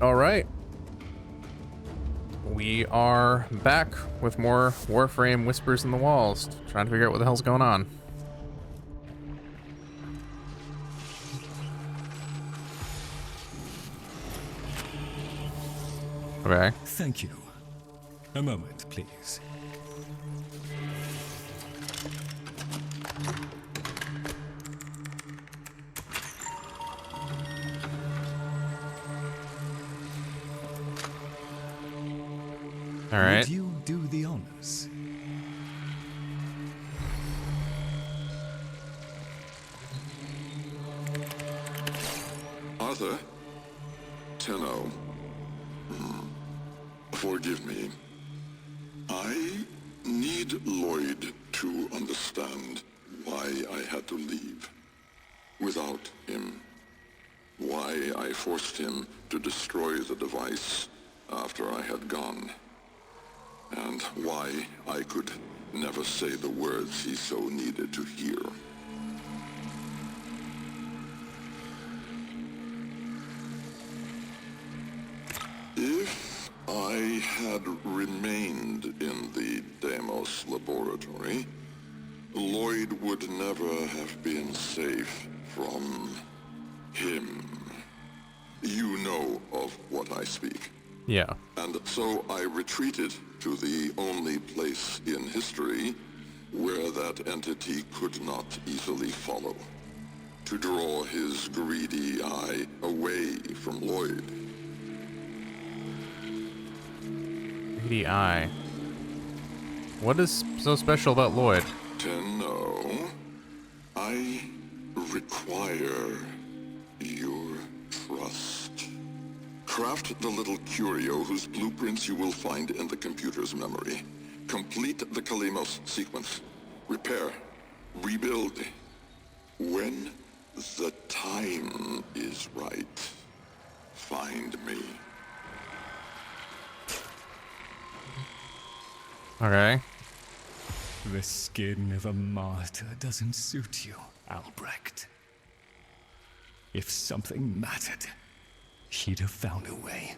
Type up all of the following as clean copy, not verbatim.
All right. We are back with more Warframe Whispers in the Walls, trying to figure out what the hell's going on. Okay. Thank you. A moment, please. All right. Would you do the honors? Arthur? Tenno. Forgive me. I need Lloyd to understand why I had to leave. Without him. Why I forced him to destroy the device after I had gone. And why I could never say the words he so needed to hear. If I had remained in the Deimos laboratory, Lloyd would never have been safe from him. You know of what I speak. Yeah. And so I retreated to the only place in history where that entity could not easily follow, to draw his greedy eye away from Lloyd. Greedy eye. What is so special about Lloyd? Tenno, I require your trust. Craft the little curio whose blueprints you will find in the computer's memory. Complete the Kalimos sequence. Repair. Rebuild. When the time is right, find me. Okay. The skin of a martyr doesn't suit you, Albrecht. If something mattered, he'd have found a way.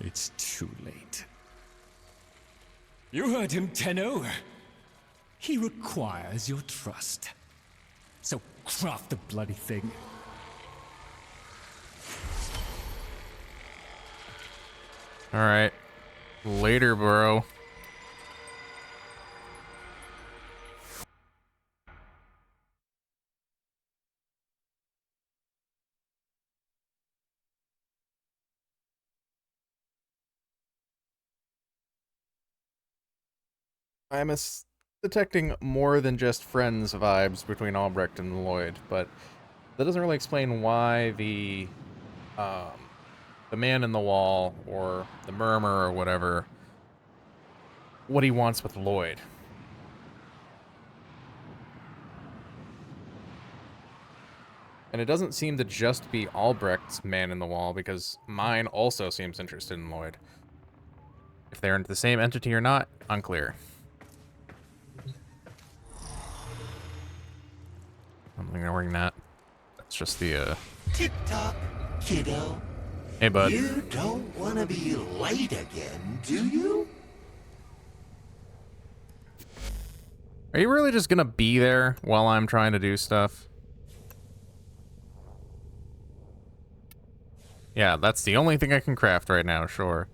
It's too late. You heard him, Tenno. He requires your trust. So craft the bloody thing. All right. Later, bro. I'm detecting more than just friends vibes between Albrecht and Lloyd, but that doesn't really explain why the man in the wall or the murmur or whatever, what he wants with Lloyd. And it doesn't seem to just be Albrecht's man in the wall, because mine also seems interested in Lloyd. If they're the same entity or not, unclear. I'm ignoring that. That's just the, Tick-tock, kiddo. Hey, bud. You don't want to be late again, do you? Are you really just gonna be there while I'm trying to do stuff? Yeah, that's the only thing I can craft right now, sure.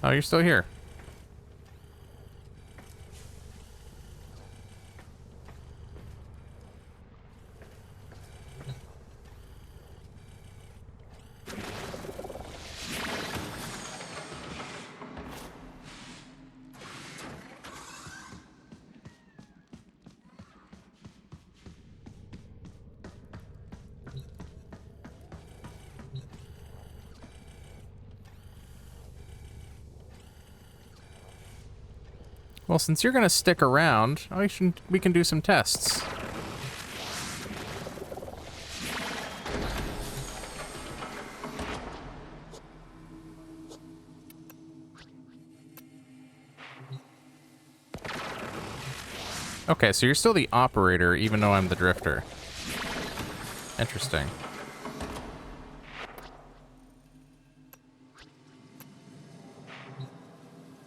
Oh, you're still here. Well, since you're gonna stick around, we can do some tests. Okay, so you're still the operator, even though I'm the drifter. Interesting.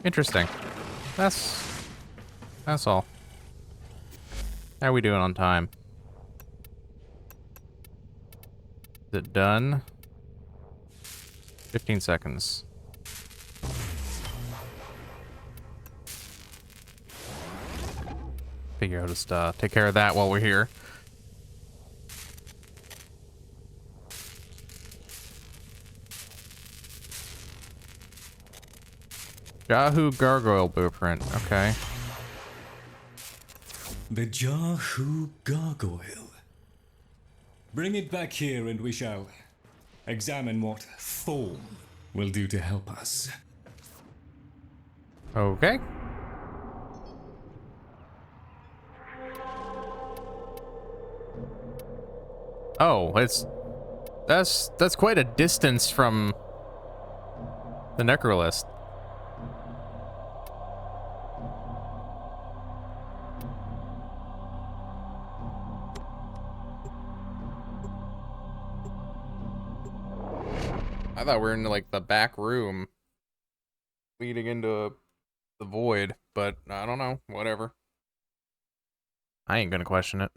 Interesting. That's all. How we doing on time? Is it done? 15 seconds. Figure out just take care of that while we're here. Yahoo Gargoyle Blueprint. Okay. The Yahoo Gargoyle. Bring it back here and we shall examine what Thorn will do to help us. Okay. Oh, that's quite a distance from the Necrolist. I thought we were in like the back room leading into the void, but I don't know, whatever. I ain't gonna question it.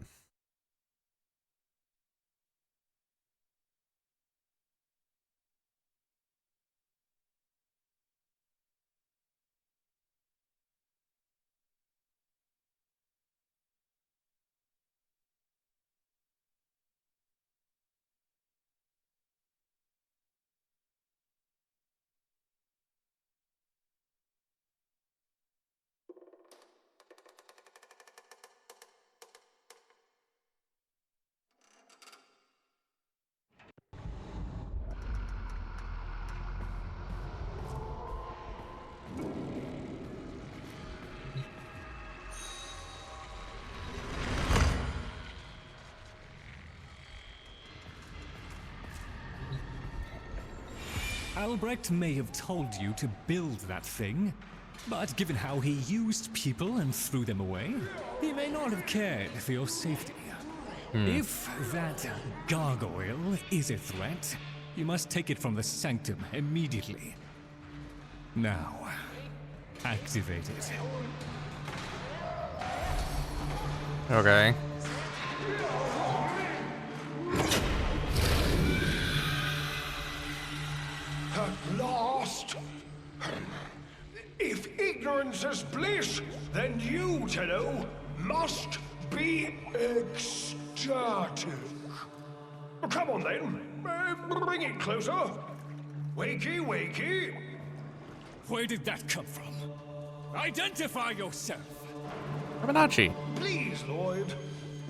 Albrecht may have told you to build that thing, but given how he used people and threw them away, he may not have cared for your safety. If that gargoyle is a threat, you must take it from the sanctum immediately. Now, activate it. Okay. At last! If ignorance is bliss, then you, Tenno, must be ecstatic. Come on then, bring it closer. Wakey, wakey. Where did that come from? Identify yourself! Fibonacci. Please, Lloyd,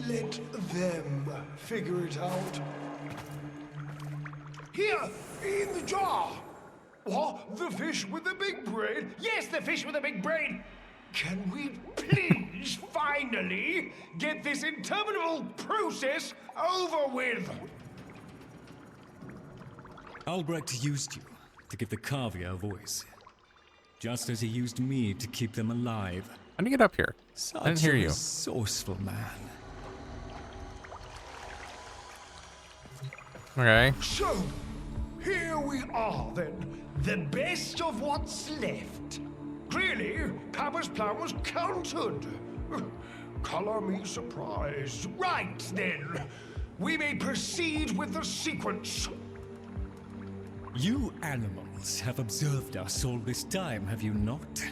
let them figure it out. Here, in the jar. What? The fish with the big brain? Yes, the fish with the big brain. Can we please finally get this interminable process over with? Albrecht used you to give the Cavia a voice, just as he used me to keep them alive. How do you get up here? Such I didn't hear a you. resourceful man. Okay. So, here we are then. The best of what's left. Clearly, Papa's plan was countered. Color me surprised. Right then, we may proceed with the sequence. You animals have observed us all this time, have you not?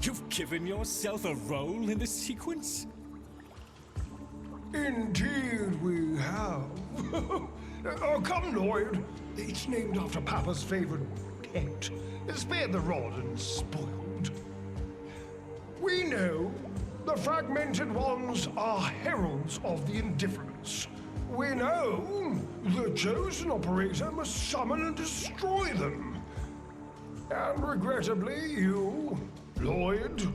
You've given yourself a role in the sequence? Indeed we have. Oh, come, Lloyd. It's named after Papa's favorite pet. Spared the rod and spoiled. We know the fragmented ones are heralds of the indifference. We know the chosen operator must summon and destroy them. And regrettably, you, Lloyd,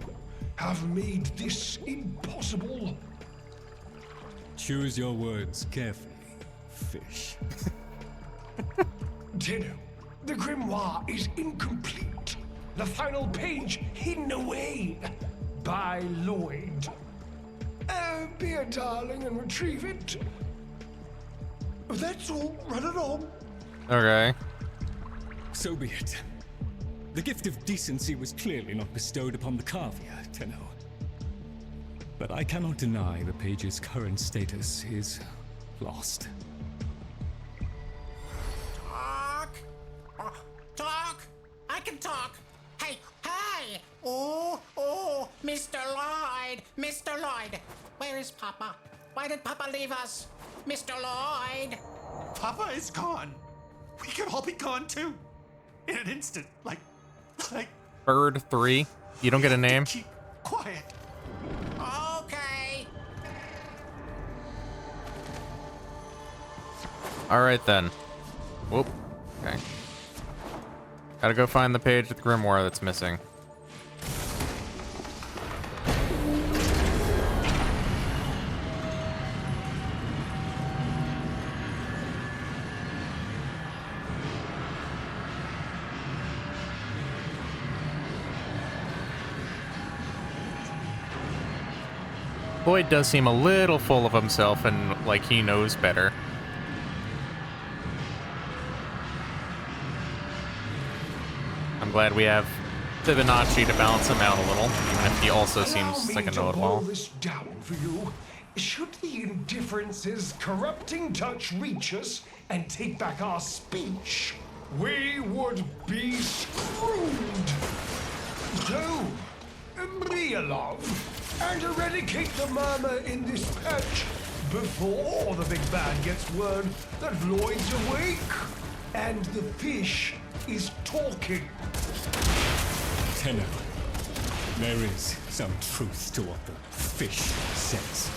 have made this impossible. Choose your words carefully, fish. Tenno, the grimoire is incomplete. The final page hidden away by Lloyd. Be a darling and retrieve it. That's all. Run along. Okay. So be it. The gift of decency was clearly not bestowed upon the Carvia, Tenno. But I cannot deny the page's current status is lost. Talk. Talk. I can talk. Hey, hey. Oh, Mr. Lloyd. Mr. Lloyd. Where is Papa? Why did Papa leave us? Mr. Lloyd. Papa is gone. We could all be gone too. In an instant. Like. Bird 3. You don't get a name? Keep quiet. Okay. Alright then. Whoop. Okay. Gotta go find the page with Grimoire that's missing. Lloyd does seem a little full of himself and like he knows better. I'm glad we have Fibonacci to balance him out a little, even if he also seems like a Allow me to boil know-it-all. this down for you. Should the indifference's corrupting touch reach us and take back our speech, we would be screwed. So, be a love and eradicate the murmur in this patch before the big bad gets word that Lloyd's awake and the fish is talking. Tenno, there is some truth to what the fish says.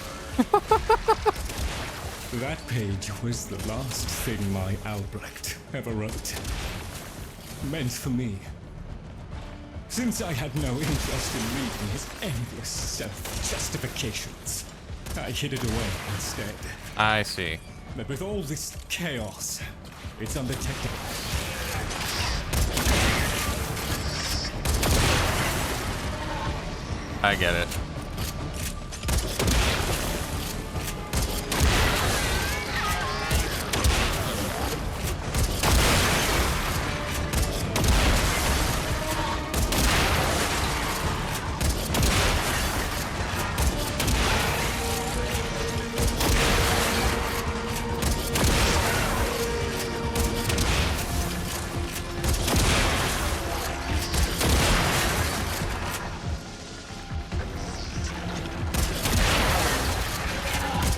That page was the last thing my Albrecht ever wrote. Meant for me. Since I had no interest in reading his endless self-justifications, I hid it away instead. I see. But with all this chaos, it's undetectable. I get it.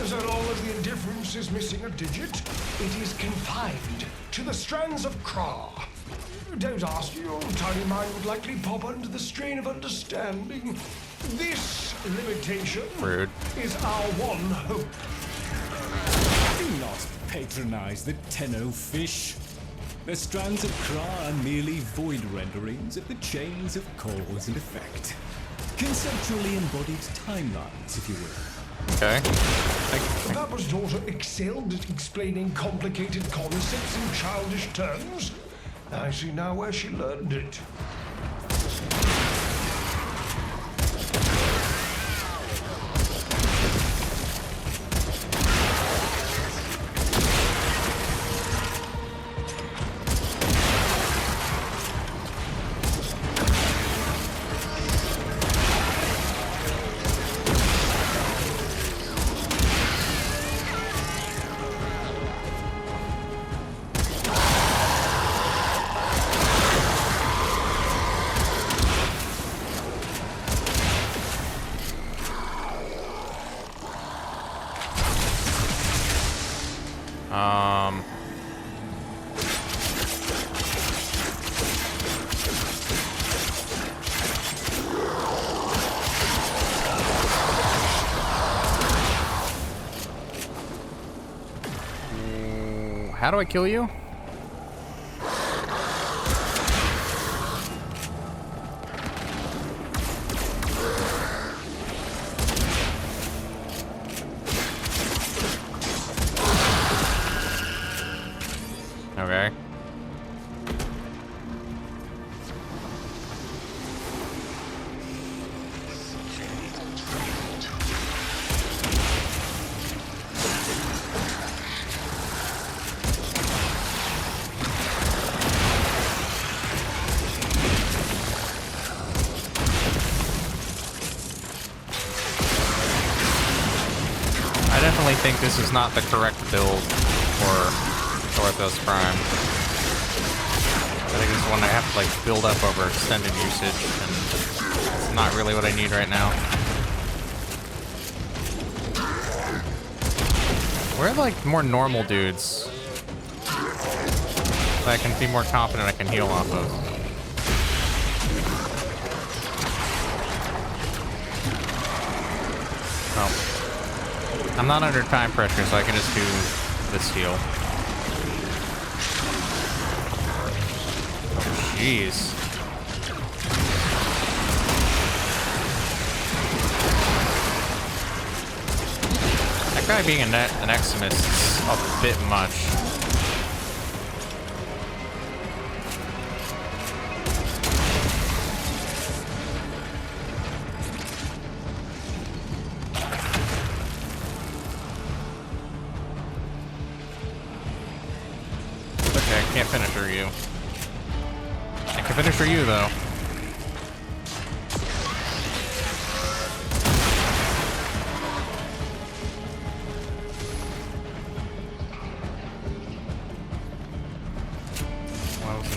So long as the indifference is missing a digit, it is confined to the strands of Kra. Don't ask, your tiny mind would likely pop under the strain of understanding. This limitation Rude. is our one hope. Do not patronize the Tenno fish. The strands of Kra are merely void renderings of the chains of cause and effect. Conceptually embodied timelines, if you will. Okay. Papa's daughter excelled at explaining complicated concepts in childish terms. I see now where she learned it. How do I kill you? Okay. think this is not the correct build for Orthos Prime. I think this is one I have to like build up over extended usage, and it's not really what I need right now. Where are like more normal dudes that I can be more confident I can heal off of? Oh. I'm not under time pressure, so I can just do this heal. Oh, jeez. That guy being an Eximus is a bit much. Okay, I can't finish her you. I can finish her you though.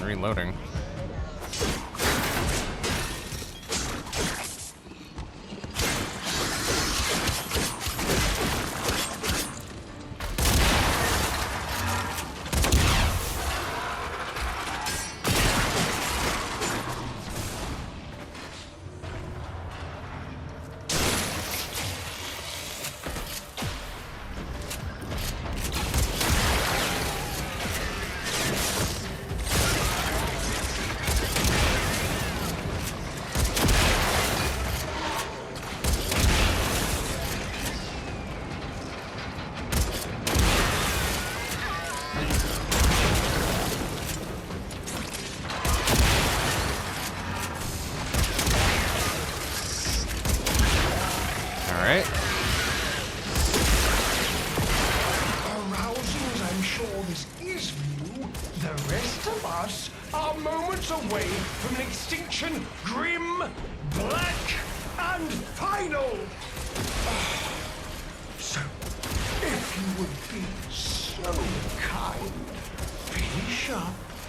Reloading.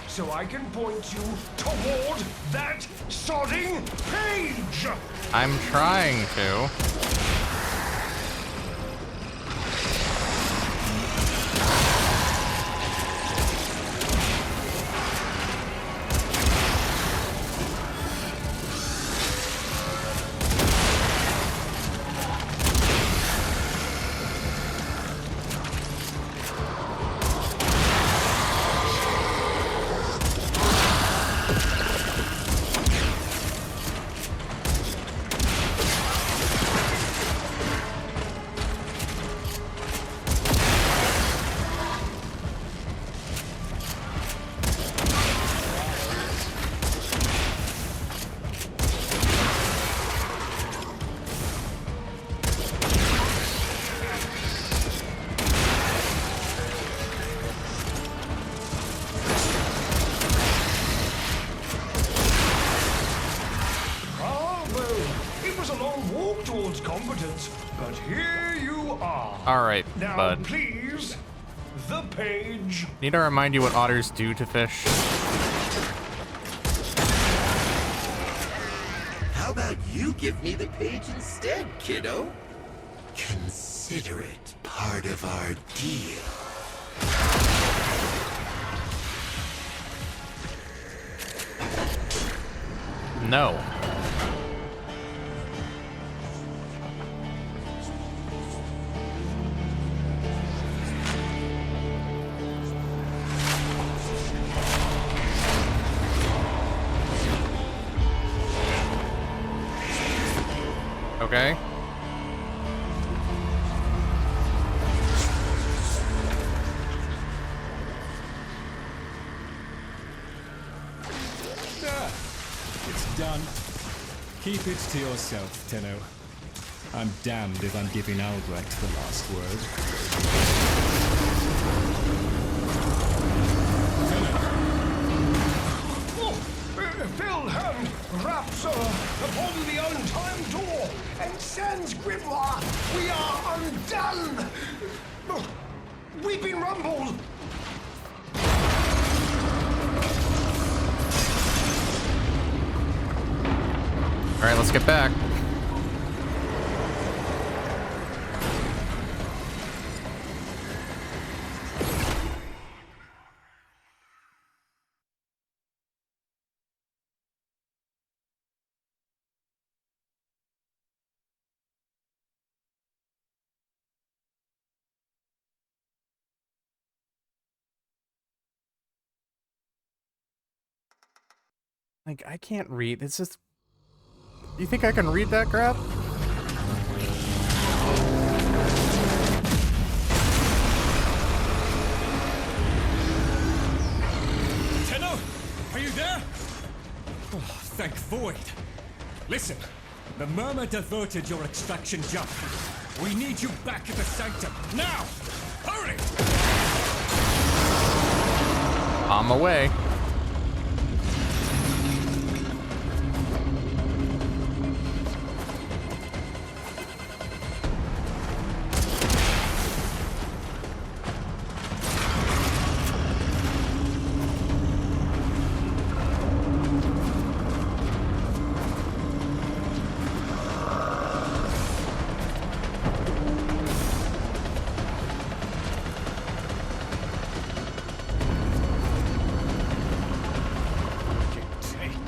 So I can point you toward that sodding page! I'm trying to. But here you are. All right, now, bud. Please, the page. Need to remind you what otters do to fish. How about you give me the page instead, kiddo? Consider it part of our deal. No. Okay. It's done. Keep it to yourself, Tenno. I'm damned if I'm giving Albrecht the last word. Oh, Phil, Raps upon the untimed door, and sans grimoire, we are undone! Weeping Rumble! Alright, let's get back. Like, I can't read. It's just... You think I can read that crap? Tenno, are you there? Oh, thank Void. Listen, the Murmur diverted your extraction jump. We need you back at the Sanctum, now! Hurry! On my way.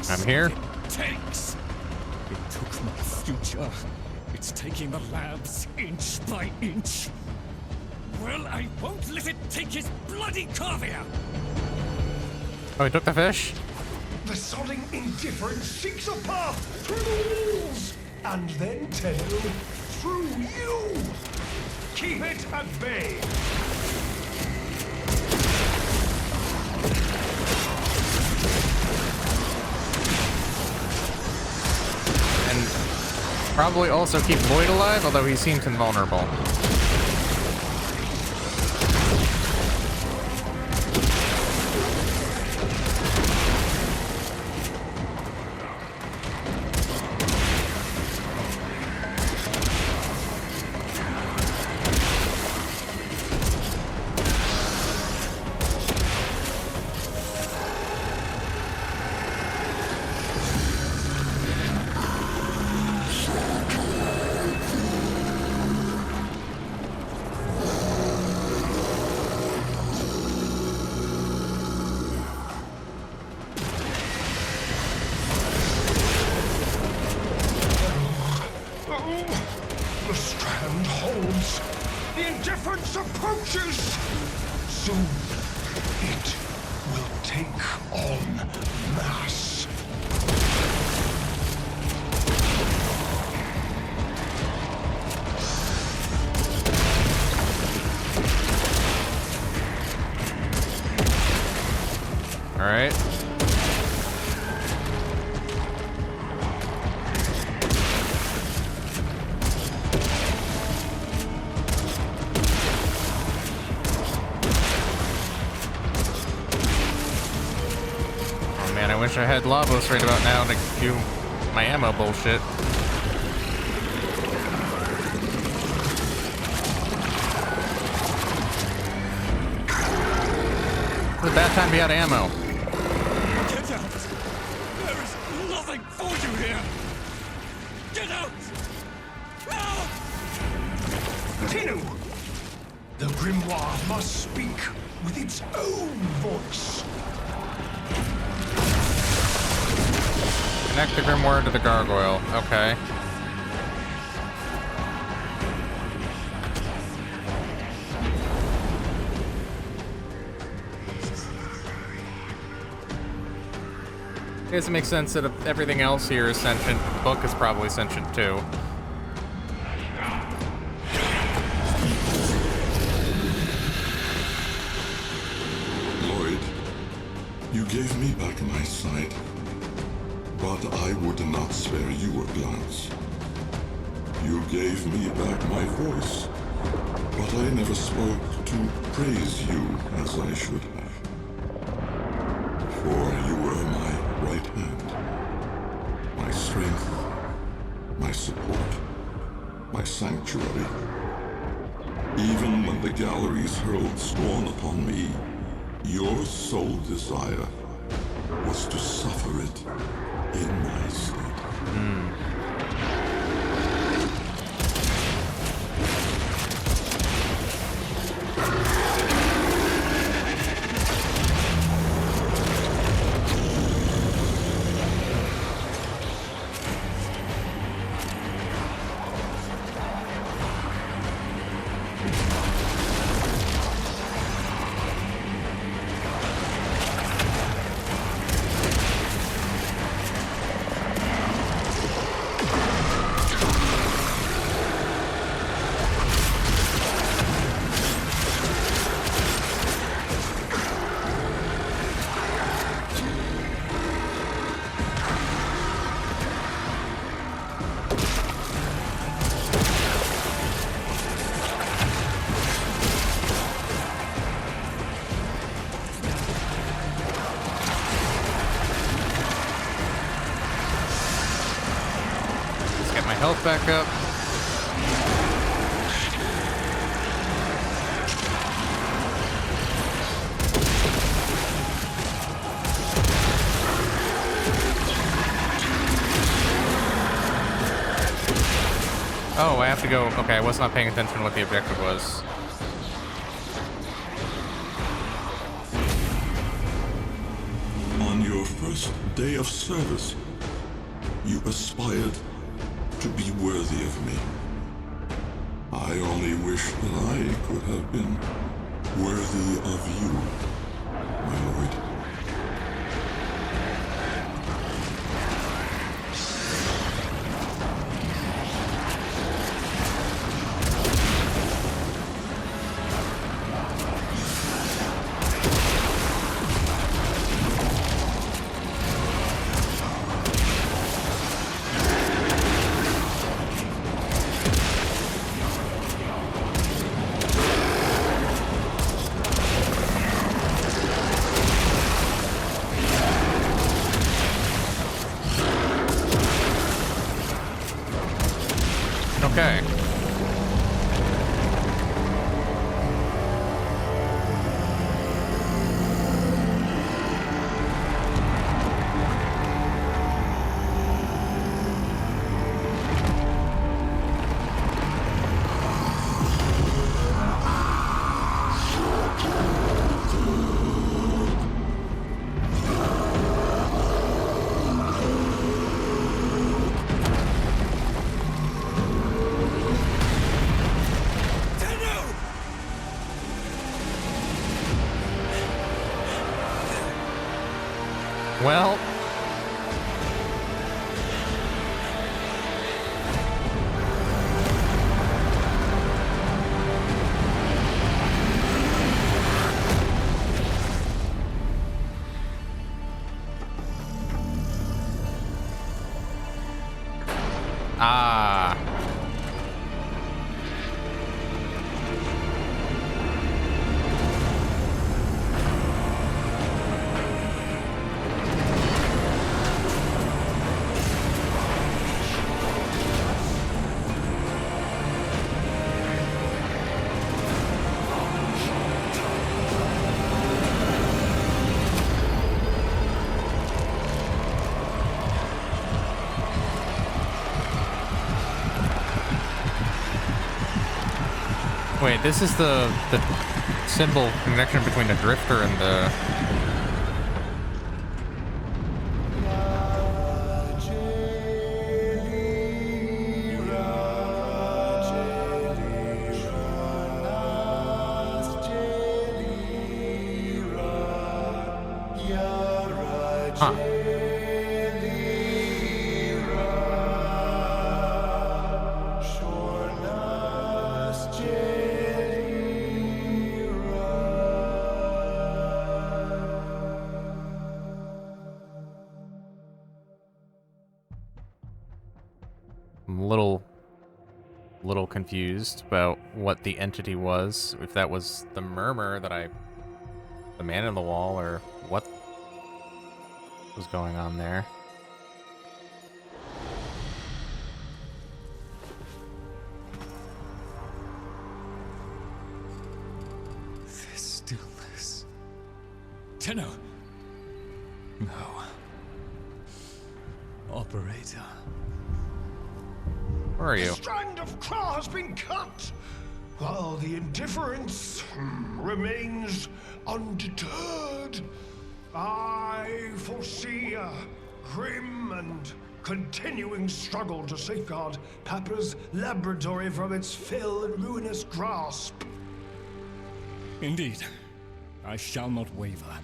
I'm here. It takes. It took my future. It's taking the labs inch by inch. Well, I won't let it take his bloody caviar. Oh, he took the fish? The sodding indifference seeks a path through the walls, and then Tenno, through you! Keep it at bay! Probably also keep Void alive, although he seems invulnerable. The strand holds. The indifference approaches. Soon, it will take on mass. All right. I wish I had Lavos right about now to do my ammo bullshit. It's a bad time to be out of ammo. Get out! There is nothing for you here! Get out! Now! Tenno! The grimoire must speak with its own voice. Connect the grimoire to the gargoyle. Okay. I guess it makes sense that if everything else here is sentient, the book is probably sentient too. Lloyd, you gave me back my sight. But I would not spare you a glance. You gave me back my voice, but I never spoke to praise you as I should have. For you were my right hand. strength, my support, my sanctuary. Even when the galleries hurled scorn upon me, your sole desire was to suffer it in my stead. Health back up. Oh, I have to go. Okay, I was not paying attention to what the objective was. On your first day of service, you aspired to be worthy of me. I only wish that I could have been worthy of you, my lord. Okay. Well, wait, this is the symbol connection between the drifter and the... Huh. I'm a little confused about what the entity was. If that was the murmur that the man in the wall, or what was going on there. No. No. Operator. Where are The you? strand of claw has been cut, while the indifference remains undeterred. I foresee a grim and continuing struggle to safeguard Papa's laboratory from its fell and ruinous grasp. Indeed. I shall not waver.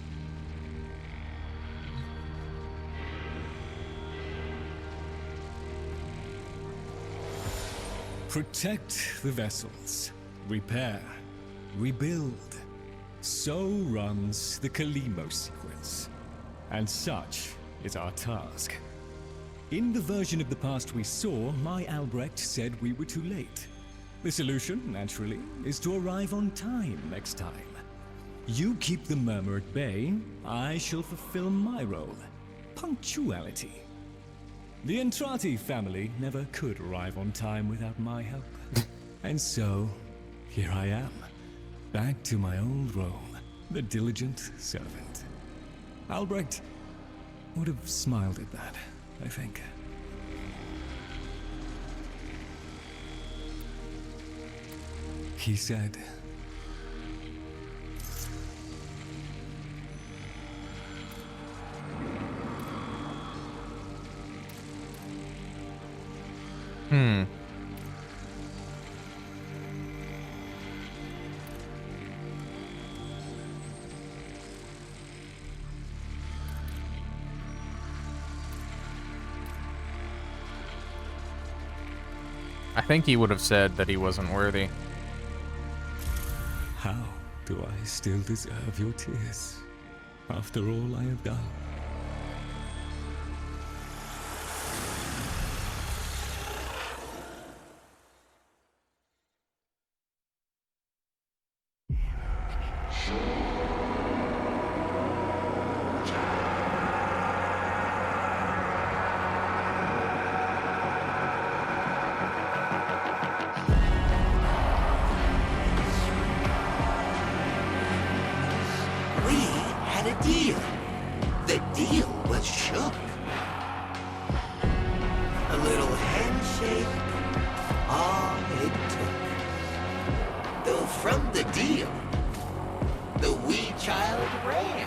Protect the vessels. Repair. Rebuild. So runs the Kalimo sequence. And such is our task. In the version of the past we saw, my Albrecht said we were too late. The solution, naturally, is to arrive on time next time. You keep the murmur at bay, I shall fulfill my role. Punctuality. The Entrati family never could arrive on time without my help. And so, here I am, back to my old role, the diligent servant. Albrecht would have smiled at that, I think. He said, I think he would have said that he wasn't worthy. how do I still deserve your tears after all I have done? We had a deal. The deal was shook. A little handshake, all it took. Though from the deal, the wee child ran.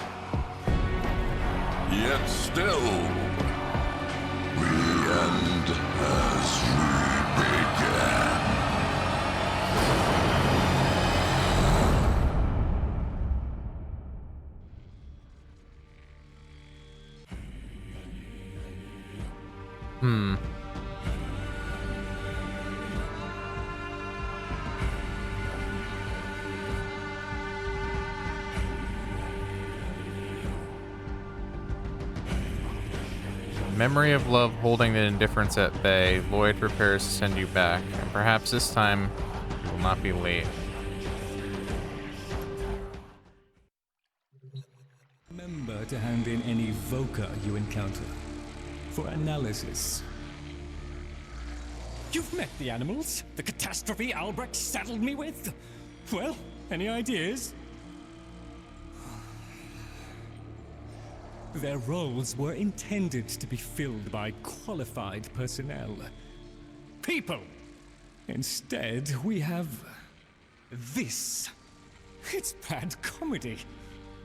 Yet still, we end as we began. Memory of love holding the indifference at bay, Lloyd prepares to send you back, and perhaps this time you will not be late. Remember to hand in any Voca you encounter for analysis. You've met the animals? The catastrophe Albrecht saddled me with? Well, any ideas? Their roles were intended to be filled by qualified personnel. People! Instead, we have this. It's bad comedy.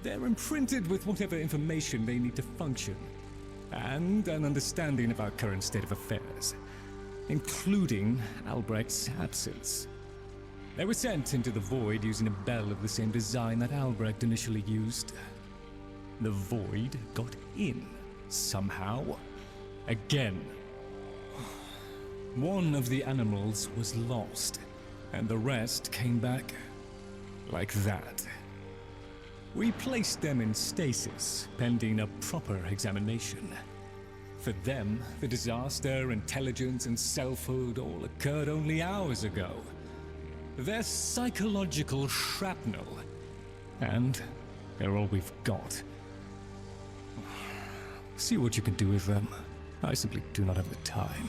They're imprinted with whatever information they need to function, and an understanding of our current state of affairs, including Albrecht's absence. They were sent into the void using a bell of the same design that Albrecht initially used. The void got in, somehow. Again. One of the animals was lost, and the rest came back like that. We placed them in stasis, pending a proper examination. For them, the disaster, intelligence, and selfhood all occurred only hours ago. They're psychological shrapnel, and they're all we've got. See what you can do with them. I simply do not have the time.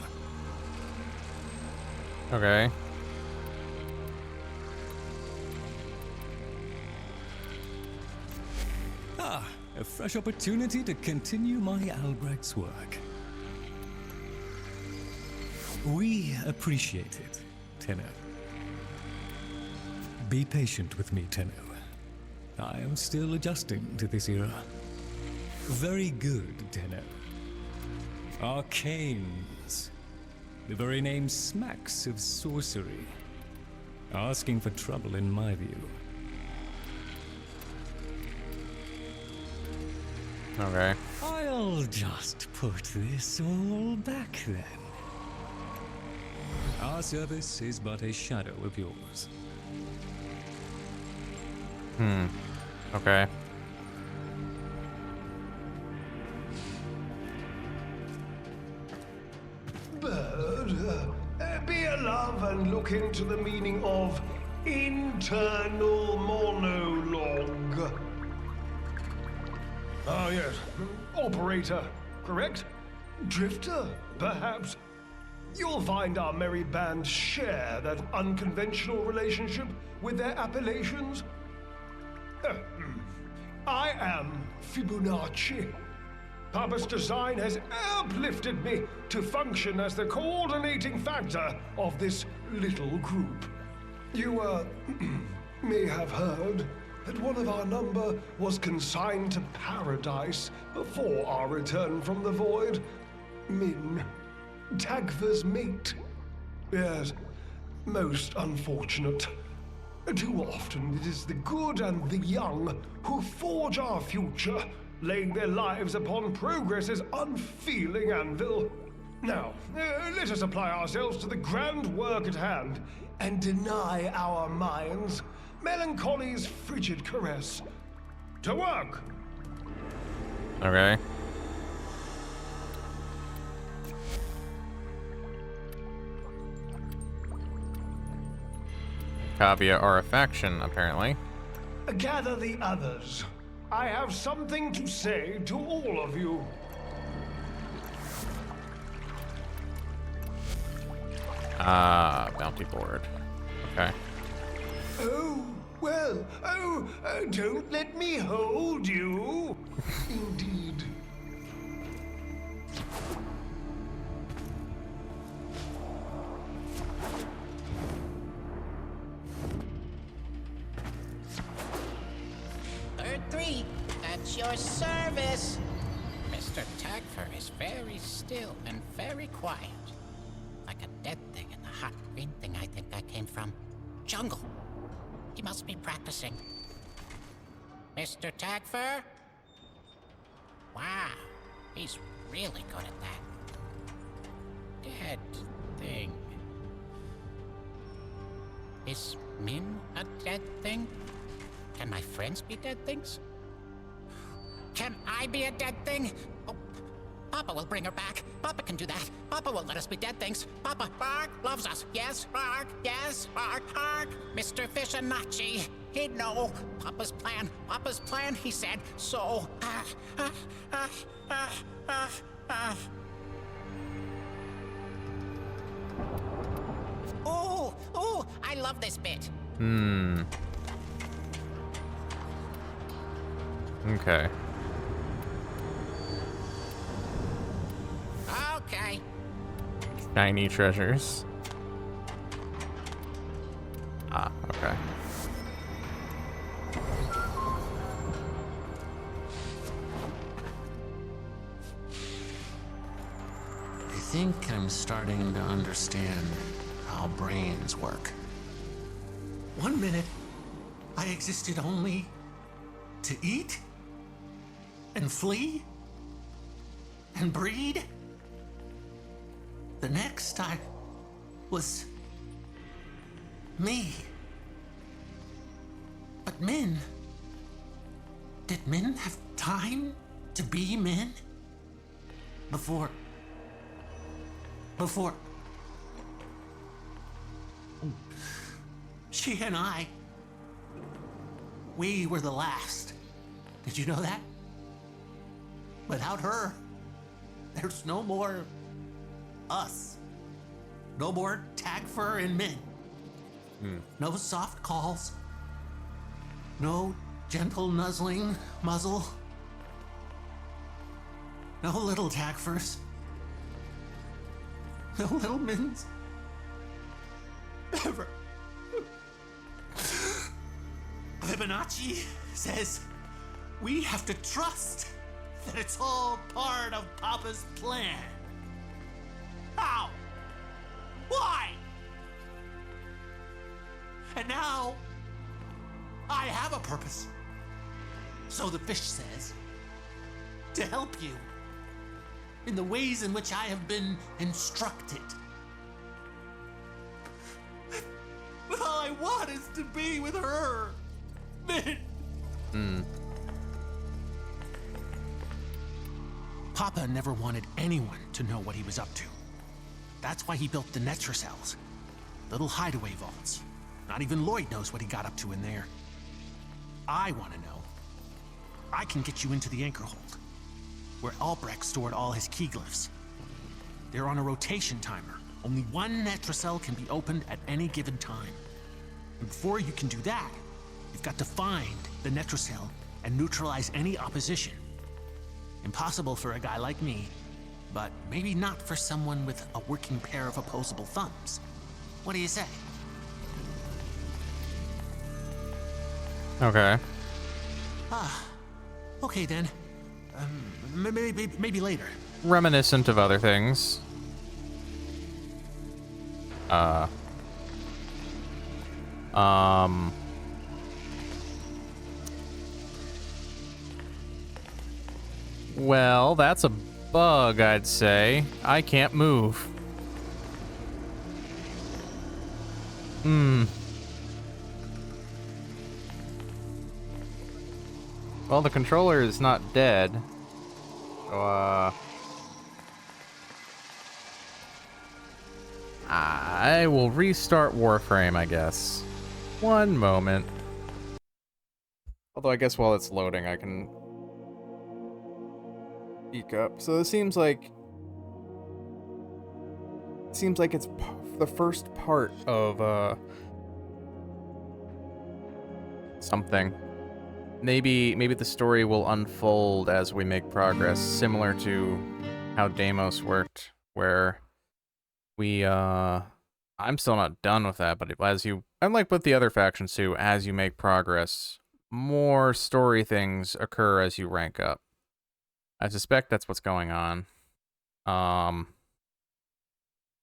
Okay. A fresh opportunity to continue my Albrecht's work. We appreciate it, Tenno. Be patient with me, Tenno. I am still adjusting to this era. Very good, Tenno. Arcanes. The very name smacks of sorcery. Asking for trouble in my view. Okay. I'll just put this all back then. Our service is but a shadow of yours. Okay. Bird, be a love and look into the meaning of internal monologue. Ah, yes. Operator, correct? Drifter, perhaps? You'll find our merry band share that unconventional relationship with their appellations. I am Fibonacci. Papa's design has uplifted me to function as the coordinating factor of this little group. You, may have heard that one of our number was consigned to paradise before our return from the void. Min, Tagva's mate. Yes, most unfortunate. Too often it is the good and the young who forge our future, laying their lives upon progress's unfeeling anvil. Now, let us apply ourselves to the grand work at hand and deny our minds melancholy's frigid caress. To work! Okay. Kavia are a faction, apparently. Gather the others. I have something to say to all of you. Bounty board. Okay. Oh, well, don't let me hold you. Indeed. Third 3, at your service. Mr. Tagfer is very still and very quiet. Like a dead thing in the hot green thing I think I came from. Jungle. He must be practicing. Mr. Tagfer? Wow, he's really good at that. Dead thing. Is Min a dead thing? Can my friends be dead things? Can I be a dead thing? Oh, Papa will bring her back. Papa can do that. Papa will let us be dead things. Papa, Bark, loves us. Yes, Bark, yes, Bark, Bark. Mr. Fishanachi, he'd know. Papa's plan, he said. So, Oh, I love this bit. Okay. Okay. Shiny treasures. Ah, okay. I think I'm starting to understand how brains work. 1 minute, I existed only to eat and flee and breed. The next, I was me. But Min, did Min have time to be Min? Before she and I, we were the last. Did you know that? Without her, there's no more us. No more Tagfer and Min. No soft calls. No gentle nuzzling muzzle. No little Tagfers. No little Mins. Ever. Fibonacci says we have to trust that it's all part of Papa's plan. How? Why? And now I have a purpose. So the fish says, to help you in the ways in which I have been instructed. But all I want is to be with her. Min. Papa never wanted anyone to know what he was up to. That's why he built the Netra cells, little hideaway vaults. Not even Lloyd knows what he got up to in there. I want to know. I can get you into the anchor hold, where Albrecht stored all his key glyphs. They're on a rotation timer. Only one Netra cell can be opened at any given time. And before you can do that, you've got to find the Netra cell and neutralize any opposition. Impossible for a guy like me, but maybe not for someone with a working pair of opposable thumbs. What do you say? Okay. Okay then. Maybe later. Reminiscent of other things. Well, that's a bug, I'd say. I can't move. Well, the controller is not dead. So, I will restart Warframe, I guess. One moment. Although I guess while it's loading, I can peek up. So it seems like it's the first part of something. Maybe the story will unfold as we make progress, similar to how Deimos worked, where we I'm still not done with that, but unlike with the other factions too, as you make progress, more story things occur as you rank up. I suspect that's what's going on.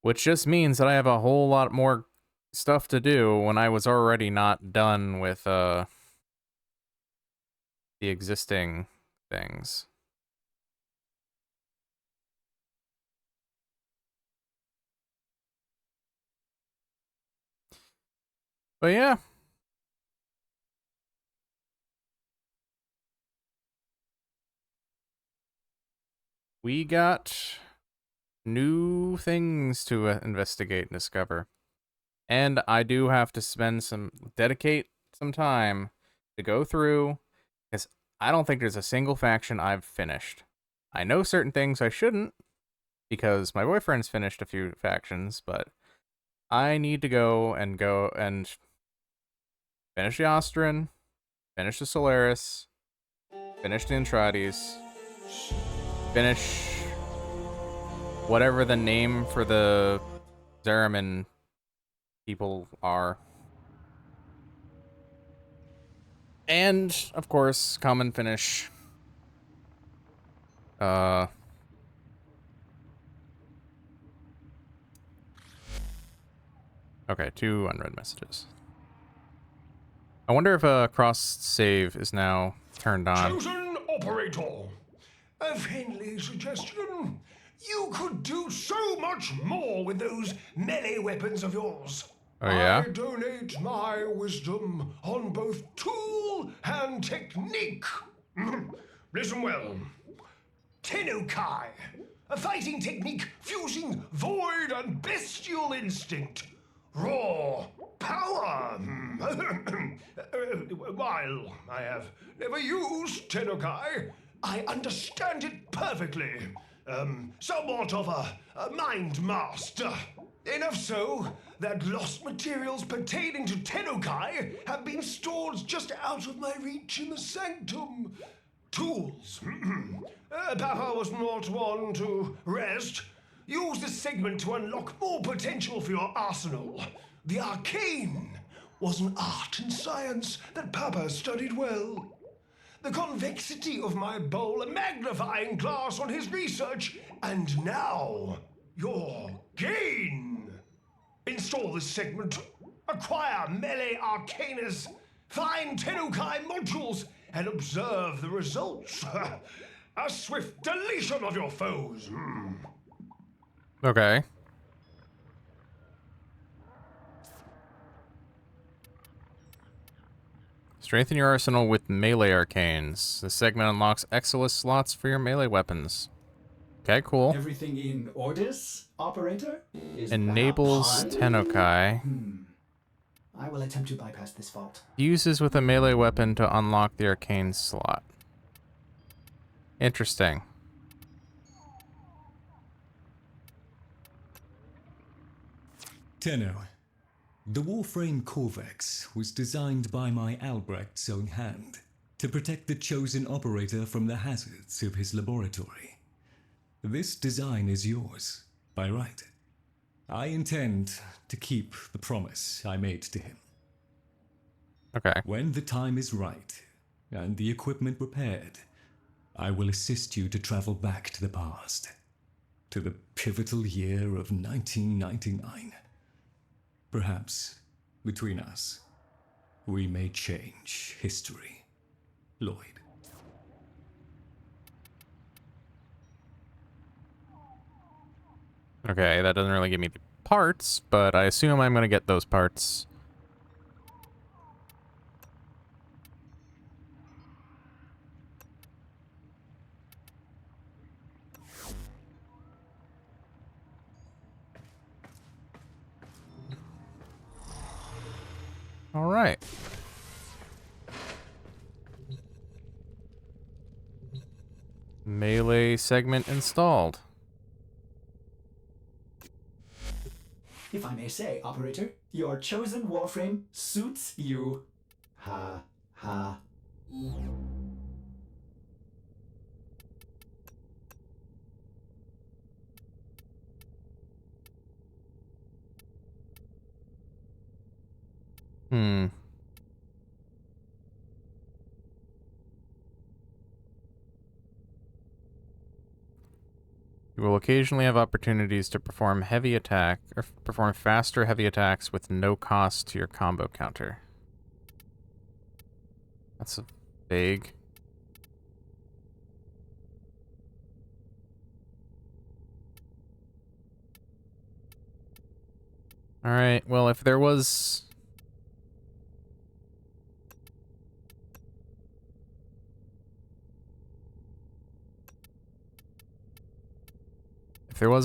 Which just means that I have a whole lot more stuff to do when I was already not done with the existing things. But yeah. We got new things to investigate and discover. And I do have to dedicate some time to go through, because I don't think there's a single faction I've finished. I know certain things I shouldn't, because my boyfriend's finished a few factions, but I need to go and finish the Ostran, finish the Solaris, finish the Entrades, finish whatever the name for the Zeramin people are. And, of course, come and finish okay, 2 unread messages. I wonder if a cross save is now turned on. Chosen operator. A friendly suggestion. You could do so much more with those melee weapons of yours. Oh, yeah? I donate my wisdom on both tool and technique. Listen well. Tenukai, a fighting technique fusing void and bestial instinct. Raw power. While I have never used Tenukai, I understand it perfectly. Somewhat of a mind master. Enough so that lost materials pertaining to Tenukai have been stored just out of my reach in the sanctum. Tools. Papa was not one to rest. Use this segment to unlock more potential for your arsenal. The arcane was an art and science that Papa studied well. The convexity of my bowl a magnifying glass on his research, and now your gain. Install this segment, acquire melee arcanas, find Tenukai modules, and observe the results. A swift deletion of your foes. Okay. Strengthen your arsenal with melee arcanes. This segment unlocks Exilus slots for your melee weapons. Okay, cool. Everything in orders, operator? Is Enables that a pun? Tenokai. I will attempt to bypass this fault. Uses with a melee weapon to unlock the arcane slot. Interesting. Tenno, the Warframe Corvex was designed by my Albrecht's own hand to protect the chosen operator from the hazards of his laboratory. This design is yours, by right. I intend to keep the promise I made to him. Okay. When the time is right, and the equipment repaired, I will assist you to travel back to the past, to the pivotal year of 1999. Perhaps, between us, we may change history, Lloyd. Okay, that doesn't really give me the parts, but I assume I'm gonna get those parts. All right. Melee segment installed. If I may say, operator, your chosen Warframe suits you. Ha ha. You will occasionally have opportunities to perform heavy attack or perform faster heavy attacks with no cost to your combo counter. That's vague. All right. Well, if there was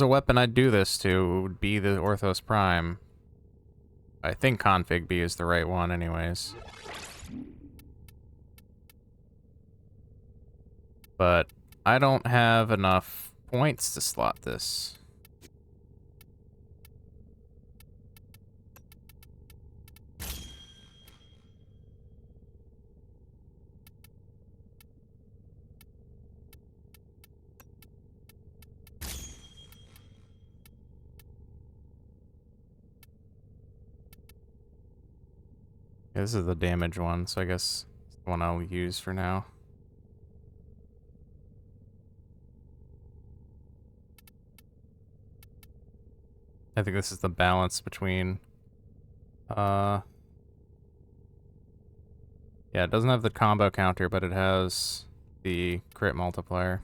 a weapon I'd do this to, it would be the Orthos Prime. I think Config B is the right one anyways. But I don't have enough points to slot this. Yeah, this is the damage one, so I guess it's the one I'll use for now. I think this is the balance between yeah, it doesn't have the combo counter, but it has the crit multiplier.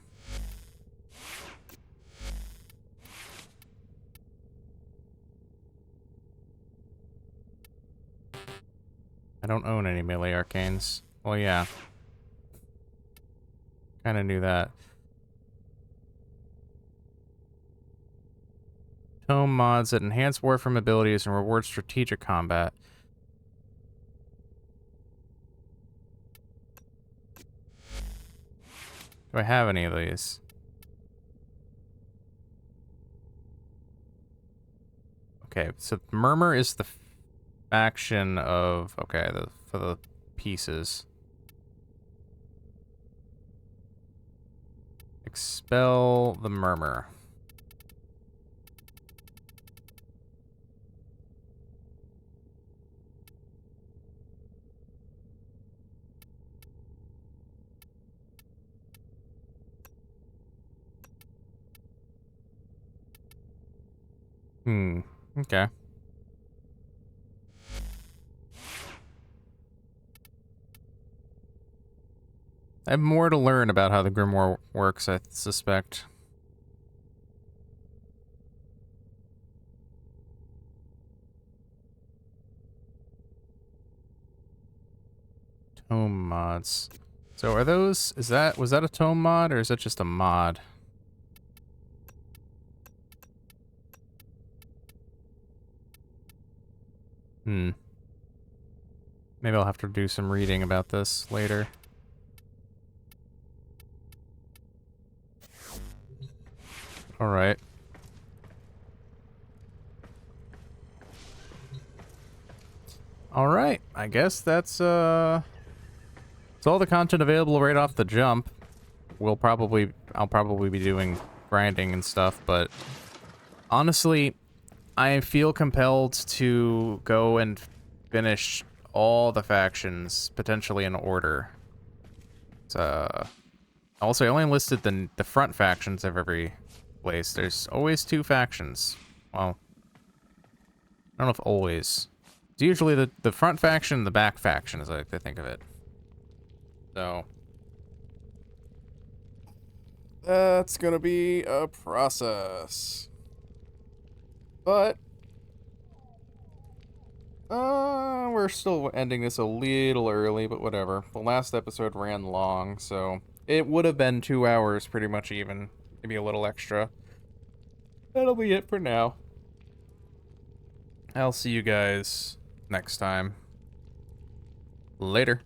I don't own any melee arcanes. Well, yeah. Kinda knew that. Tome mods that enhance Warframe abilities and reward strategic combat. Do I have any of these? Okay, so Murmur is the faction of, okay, for the pieces. Expel the murmur. Okay. I have more to learn about how the Grimoire works, I suspect. Tome mods. So are those, was that a tome mod, or is that just a mod? Maybe I'll have to do some reading about this later. Alright. Alright, I guess that's all the content available right off the jump. I'll probably be doing grinding and stuff, but honestly, I feel compelled to go and finish all the factions, potentially in order. Also, I only listed the front factions of every place. There's always 2 factions. Well, I don't know if always. It's usually the front faction and the back faction, as I like to think of it. So that's gonna be a process. But we're still ending this a little early, but whatever. The last episode ran long, so it would have been 2 hours pretty much even. Maybe a little extra. That'll be it for now. I'll see you guys next time. Later.